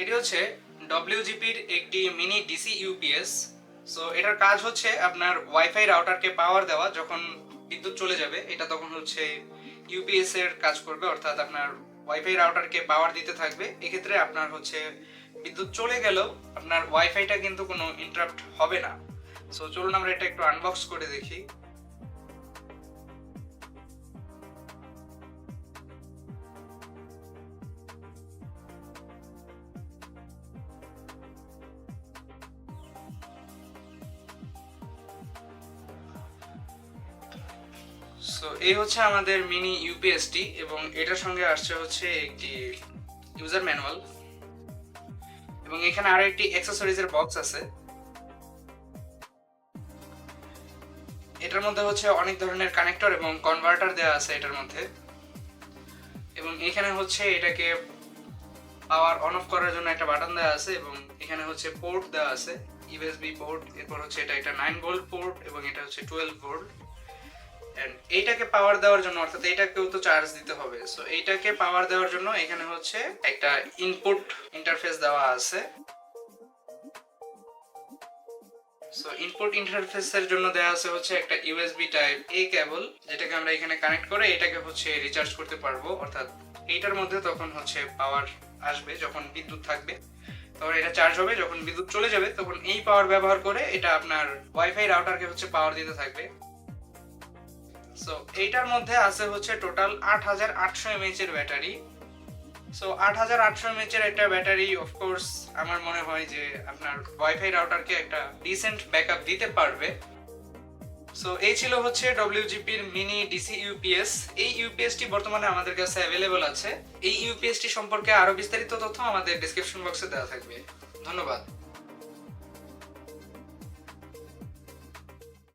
এটি হচ্ছে ডব্লিউজিপির একটি মিনি ডিসি ইউপিএস। সো এটার কাজ হচ্ছে আপনার ওয়াইফাই রাউটারকে পাওয়ার দেওয়া। যখন বিদ্যুৎ চলে যাবে এটা তখন হচ্ছে ইউপিএস এর কাজ করবে, অর্থাৎ আপনার ওয়াইফাই রাউটারকে পাওয়ার দিতে থাকবে। এক্ষেত্রে আপনার হচ্ছে বিদ্যুৎ চলে গেলেও আপনার ওয়াইফাইটা কিন্তু কোনো ইন্টারাপ্ট হবে না। সো চলুন আমরা এটা একটু আনবক্স করে দেখি। সো এই হচ্ছে আমাদের মিনি ইউপিএসটি এবং এটার সঙ্গে আসছে হচ্ছে একটি ইউজার ম্যানুয়াল এবং এখানে আরো একটি অ্যাক্সেসরিজের বক্স আছে। এটার মধ্যে হচ্ছে অনেক ধরনের কানেক্টর এবং কনভার্টার দেওয়া আছে এটার মধ্যে, এবং এখানে হচ্ছে এটাকে পাওয়ার অন অফ করার জন্য একটা বাটন দেওয়া আছে এবং এখানে হচ্ছে পোর্ট দেওয়া আছে, ইউএসবি পোর্ট। এরপর হচ্ছে এটা একটা 9 ভোল্ট পোর্ট এবং এটা হচ্ছে 12 ভোল্ট। এন্ড এইটাকে পাওয়ার দেওয়ার জন্য, অর্থাৎ এইটাকেও তো চার্জ দিতে হবে, সো এইটাকে পাওয়ার দেওয়ার জন্য এখানে হচ্ছে একটা ইনপুট ইন্টারফেস দেওয়া আছে। সো ইনপুট ইন্টারফেসের জন্য দেওয়া আছে হচ্ছে একটা ইউএসবি টাইপ এ কেবল, যেটাকে আমরা এখানে কানেক্ট করে এটাকে হচ্ছে রিচার্জ করতে পারবো। অর্থাৎ এইটার মধ্যে তখন হচ্ছে পাওয়ার আসবে যখন বিদ্যুৎ থাকবে, তখন এটা চার্জ হবে। যখন বিদ্যুৎ চলে যাবে তখন এই পাওয়ার ব্যবহার করে এটা আপনার ওয়াইফাই রাউটারকে হচ্ছে পাওয়ার দিতে থাকবে। সো এইটার মধ্যে আছে হচ্ছে টোটাল 8800 এমএএইচ এর ব্যাটারি। সো 8800 এমএএইচ এর একটা ব্যাটারি অফকোর্স আমার মনে হয় যে আপনার ওয়াইফাই রাউটারকে একটা ডিসেন্ট ব্যাকআপ দিতে পারবে। সো এই ছিল হচ্ছে ডব্লিউজিপির মিনি ডিসি ইউপিএস। এই ইউপিএসটি বর্তমানে আমাদের কাছে অ্যাভেলেবল আছে। এই ইউপিএসটি সম্পর্কে আরো বিস্তারিত তথ্য আমাদের ডেসক্রিপশন বক্সে দেওয়া থাকবে। ধন্যবাদ।